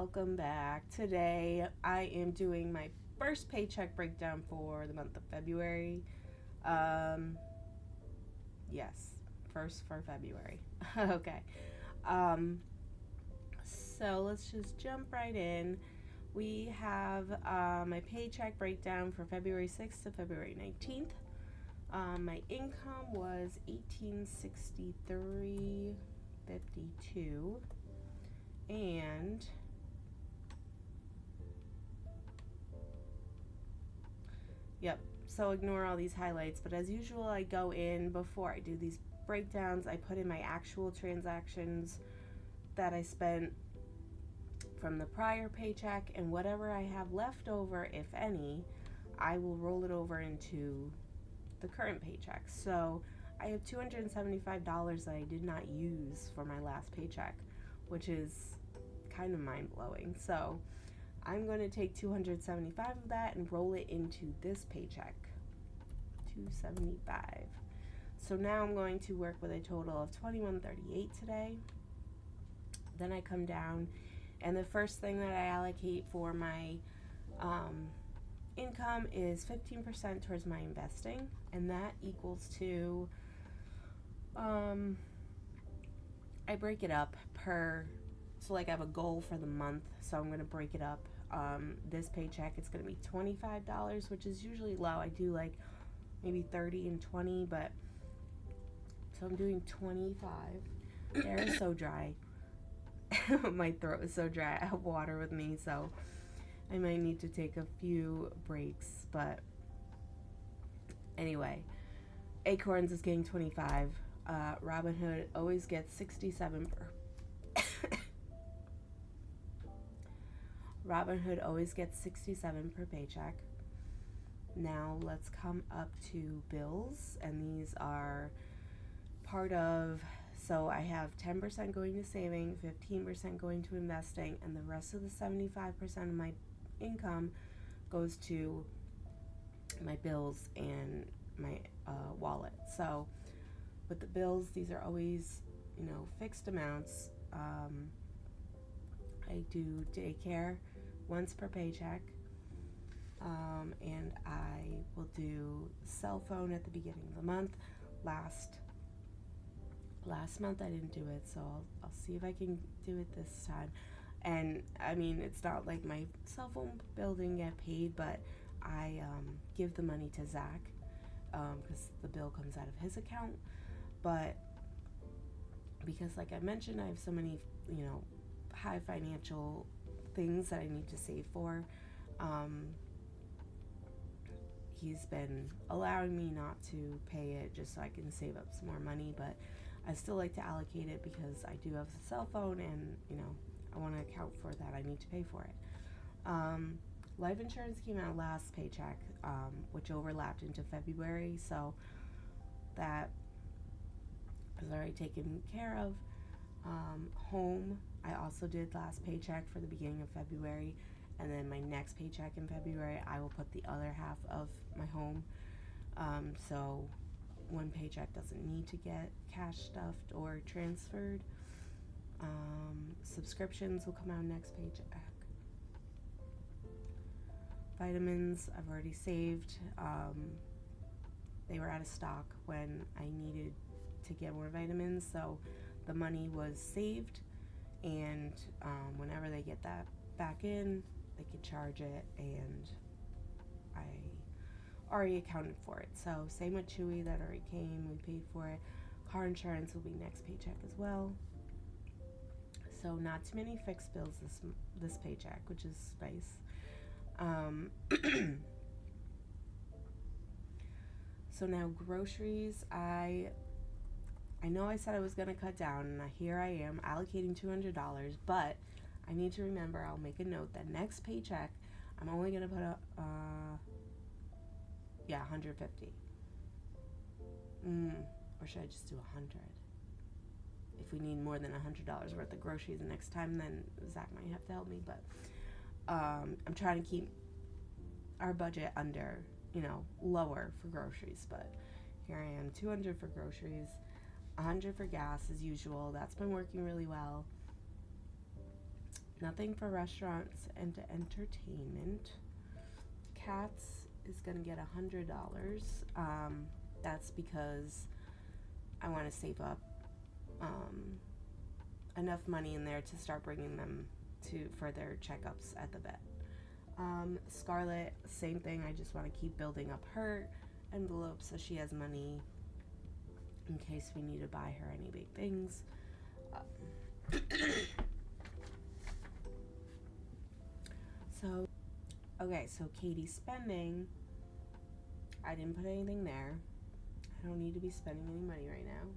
welcome back. Today I am doing my first paycheck breakdown for the month of February. Um, yes, first for February. Okay. Um, so let's just jump right in. We have my paycheck breakdown for February 6th to February 19th. My income was $1863.52, and yep, so ignore all these highlights, but as usual, I go in before I do these breakdowns. I put in my actual transactions that I spent from the prior paycheck, and whatever I have left over, if any, I will roll it over into the current paycheck. So I have $275 that I did not use for my last paycheck, which is kind of mind blowing. So I'm going to take 275 of that and roll it into this paycheck. 275. So now I'm going to work with a total of 2138 today. Then I come down, and the first thing that I allocate for my income is 15% towards my investing, and that equals to I break it up per, so like I have a goal for the month, so I'm going to break it up. This paycheck, it's going to be $25, which is usually low. I do like maybe 30 and 20, but so I'm doing 25. Air is so dry. My throat is so dry. I have water with me, so I might need to take a few breaks. But anyway, Acorns is getting 25. Robinhood always gets 67 per Robinhood always gets 67 per paycheck. Now let's come up to bills, and these are part of, so I have 10% going to saving, 15% going to investing, and the rest of the 75% of my income goes to my bills and my wallet. So with the bills, these are always, fixed amounts. I do daycare once per paycheck, and I will do cell phone at the beginning of the month. Last month I didn't do it, so I'll see if I can do it this time. And I mean, it's not like my cell phone bill didn't get paid, but I give the money to Zach because the bill comes out of his account. But because, like I mentioned, I have so many, high financial things that I need to save for, he's been allowing me not to pay it just so I can save up some more money. But I still like to allocate it because I do have a cell phone, and I want to account for that. I need to pay for it. Life insurance came out last paycheck, which overlapped into February, so that is already taken care of. Home, I also did last paycheck for the beginning of February, and then my next paycheck in February, I will put the other half of my home. So one paycheck doesn't need to get cash stuffed or transferred. Subscriptions will come out next paycheck. Vitamins, I've already saved. They were out of stock when I needed to get more vitamins, so the money was saved, and whenever they get that back in, they could charge it, and I already accounted for it. So same with Chewy, that already came, we paid for it. Car insurance will be next paycheck as well. So not too many fixed bills this paycheck, which is nice. So now groceries, I know I said I was going to cut down, and here I am allocating $200, but I need to remember, I'll make a note that next paycheck, I'm only going to put up, $150. Or should I just do $100? If we need more than $100 worth of groceries the next time, then Zach might have to help me, but I'm trying to keep our budget under, lower for groceries, but here I am, $200 for groceries, $100 for gas as usual. That's been working really well. Nothing for restaurants and entertainment. Cats is going to get $100. That's because I want to save up enough money in there to start bringing them for their checkups at the vet. Scarlett, same thing. I just want to keep building up her envelope so she has money in case we need to buy her any big things. So Katie's spending. I didn't put anything there. I don't need to be spending any money right now.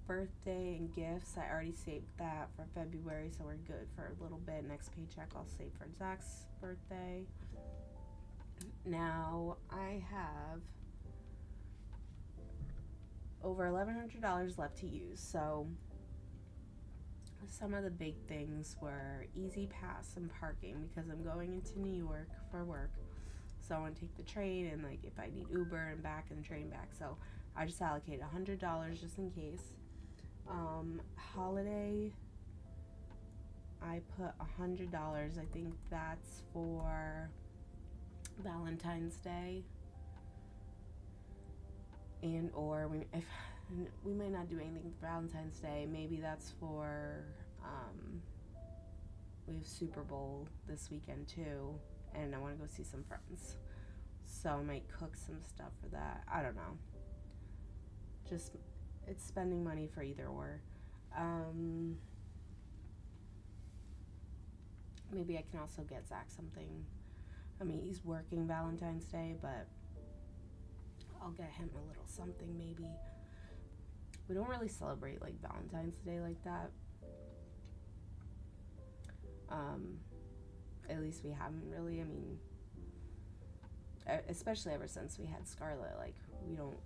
Birthday and gifts, I already saved that for February, so we're good for a little bit. Next paycheck I'll save for Zach's birthday. Now I have over $1,100 left to use. So some of the big things were Easy Pass and parking, because I'm going into New York for work. So I want to take the train, and like if I need Uber and back and train back. So I just allocated $100 just in case. Holiday, I put $100. I think that's for Valentine's Day, and or if we might not do anything for Valentine's Day. Maybe that's for we have Super Bowl this weekend too, and I want to go see some friends, so I might cook some stuff for that. I don't know. Just it's spending money for either or. Maybe I can also get Zach something. I mean, he's working Valentine's Day, but I'll get him a little something maybe. We don't really celebrate like Valentine's Day like that. At least we haven't really. I mean, especially ever since we had Scarlett, like we don't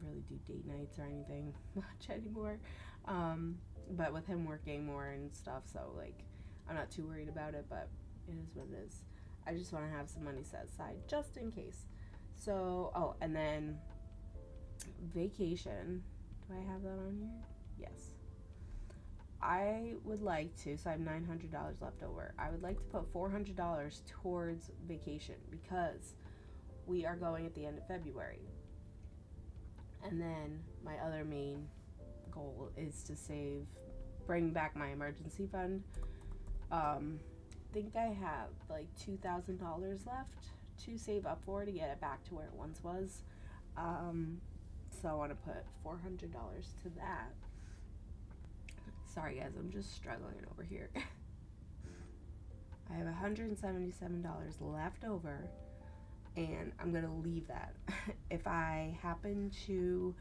really do date nights or anything much anymore. But with him working more and stuff, so like I'm not too worried about it, but it is what it is. I just want to have some money set aside just in case. So, and then vacation. Do I have that on here? Yes. I would like to, so I have $900 left over. I would like to put $400 towards vacation because we are going at the end of February. And then my other main goal is to bring back my emergency fund. I think I have like $2,000 left to save up for to get it back to where it once was. So I want to put $400 to that. Sorry guys, I'm just struggling over here. I have $177 left over, and I'm going to leave that. If I happen to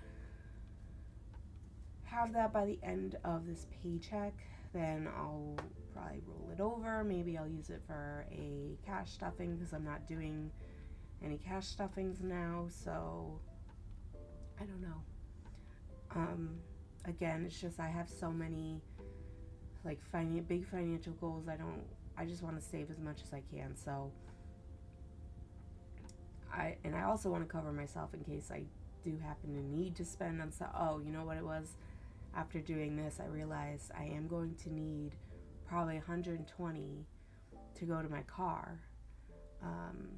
have that by the end of this paycheck, then I'll probably roll it over. Maybe I'll use it for a cash stuffing because I'm not doing any cash stuffings now, so I don't know. Again, it's just I have so many like big financial goals. I just want to save as much as I can. So I also want to cover myself in case I do happen to need to spend on stuff. Oh, you know what it was? After doing this, I realized I am going to need probably $120 to go to my car,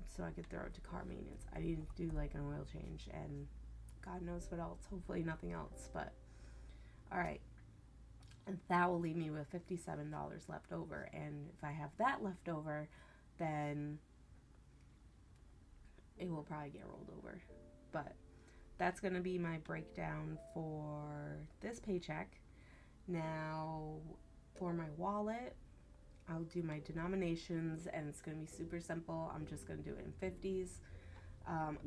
so I could throw it to car maintenance. I need to do like an oil change and God knows what else. Hopefully nothing else, but all right. And that will leave me with $57 left over. And if I have that left over, then it will probably get rolled over. But that's going to be my breakdown for this paycheck. Now, for my wallet, I'll do my denominations, and it's going to be super simple. I'm just going to do it in 50s.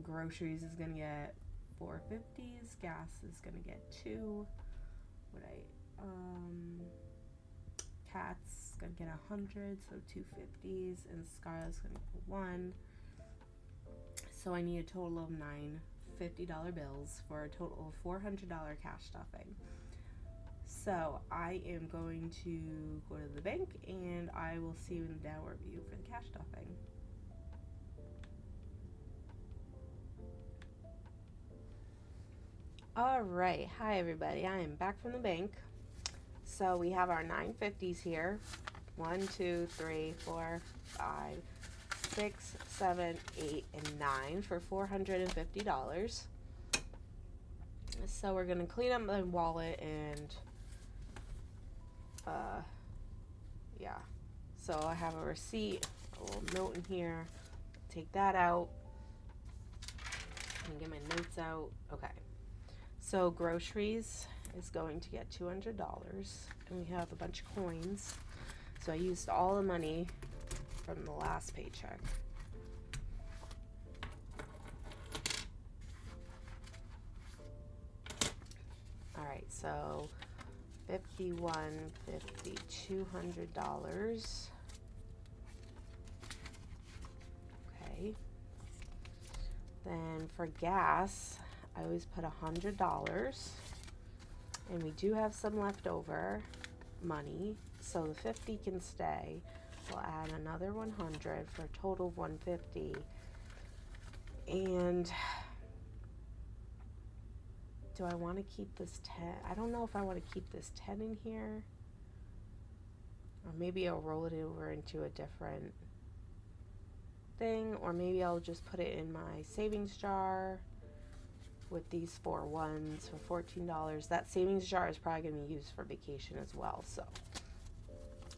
Groceries is going to get 450s. Gas is going to get 2. Cat's going to get 100, so 250s, and Scarlett's going to get 1. So I need a total of 9 $50 bills for a total of $400 cash stuffing. So I am going to go to the bank, and I will see you in the downward view for the cash stuffing. All right, hi everybody. I am back from the bank. So we have our 950s here. 1, 2, 3, 4, 5, 6, 7, 8, and 9 for $450. So we're gonna clean up my wallet and yeah. So I have a receipt, a little note in here. Take that out and get my notes out. Okay. So groceries is going to get $200, and we have a bunch of coins. So I used all the money from the last paycheck. All right, so 51, 50, $200. Okay. Then for gas, I always put $100, and we do have some leftover money, so the 50 can stay. We'll add another 100 for a total of 150. And do I want to keep this 10? I don't know if I want to keep this 10 in here, or maybe I'll roll it over into a different thing, or maybe I'll just put it in my savings jar with these 4 ones for $14. That savings jar is probably going to be used for vacation as well, so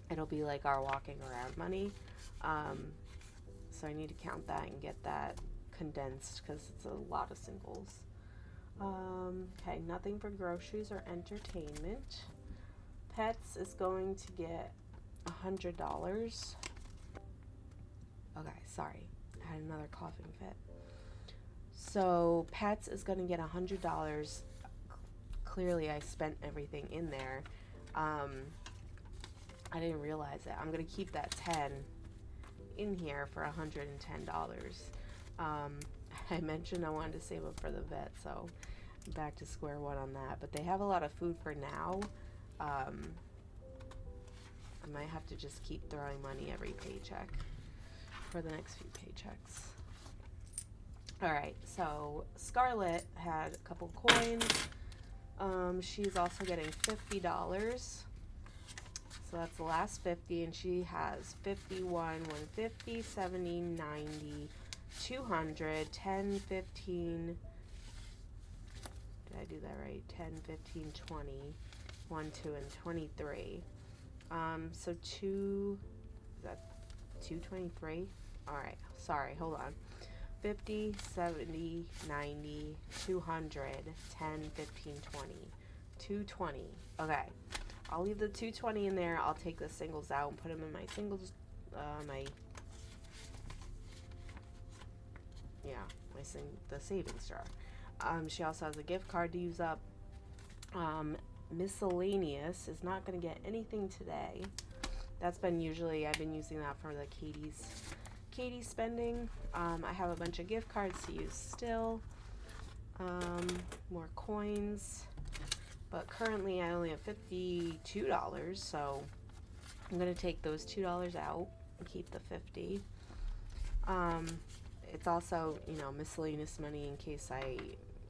it'll be like our walking around money. So I need to count that and get that condensed because it's a lot of singles. Okay, nothing for groceries or entertainment. Pets is going to get $100. Okay, sorry, I had another coughing fit. So pets is going to get $100. Clearly I spent everything in there. I didn't realize it. I'm going to keep that 10 in here for $110. I mentioned I wanted to save up for the vet, so I'm back to square one on that. But they have a lot of food for now. I might have to just keep throwing money every paycheck for the next few paychecks. Alright, so Scarlett had a couple coins. She's also getting $50. So that's the last 50, and she has 51, 150, 70, 90, 200, 10, 15. Did I do that right? 10, 15, 20, 1, 2, and 23. So is that 223? Alright, sorry, hold on. 50, 70, 90, 200, 10, 15, 20. 220. Okay. I'll leave the 220 in there. I'll take the singles out and put them in my singles, the savings jar. She also has a gift card to use up. Miscellaneous is not going to get anything today. That's been I've been using that for the Katie's spending. I have a bunch of gift cards to use still. More coins. But currently I only have $52, so I'm going to take those $2 out and keep the 50. It's also, miscellaneous money in case I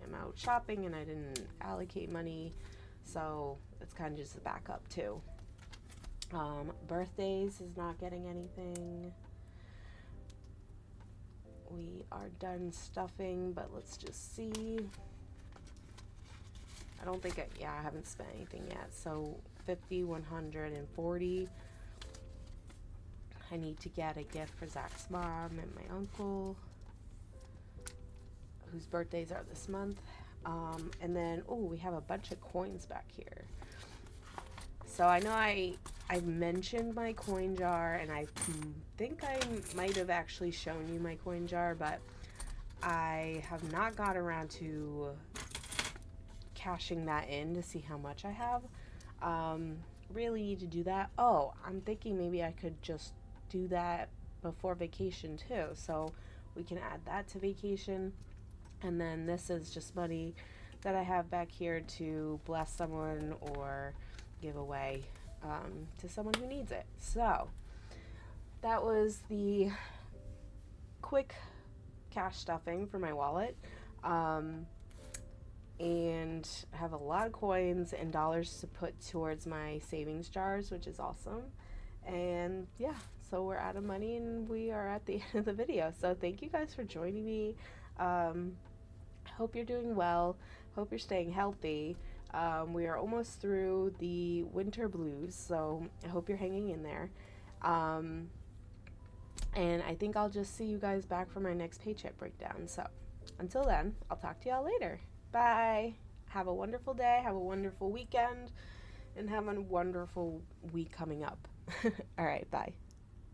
am out shopping and I didn't allocate money, so it's kind of just a backup too. Birthdays is not getting anything. We are done stuffing, but let's just see. I don't think I haven't spent anything yet. So 50, 100, and 40. I need to get a gift for Zach's mom and my uncle, whose birthdays are this month. And then, we have a bunch of coins back here. So I know I mentioned my coin jar, and I think I might have actually shown you my coin jar, but I have not got around to cashing that in to see how much I have. Really need to do that. I'm thinking maybe I could just do that before vacation too, so we can add that to vacation. And then this is just money that I have back here to bless someone or give away to someone who needs it. So that was the quick cash stuffing for my wallet. And I have a lot of coins and dollars to put towards my savings jars, which is awesome. And yeah, so we're out of money and we are at the end of the video. So thank you guys for joining me. Hope you're doing well. Hope you're staying healthy. We are almost through the winter blues, so I hope you're hanging in there. Um, and I think I'll just see you guys back for my next paycheck breakdown. So until then, I'll talk to y'all later. Bye. Have a wonderful day. Have a wonderful weekend. And have a wonderful week coming up. All right. Bye.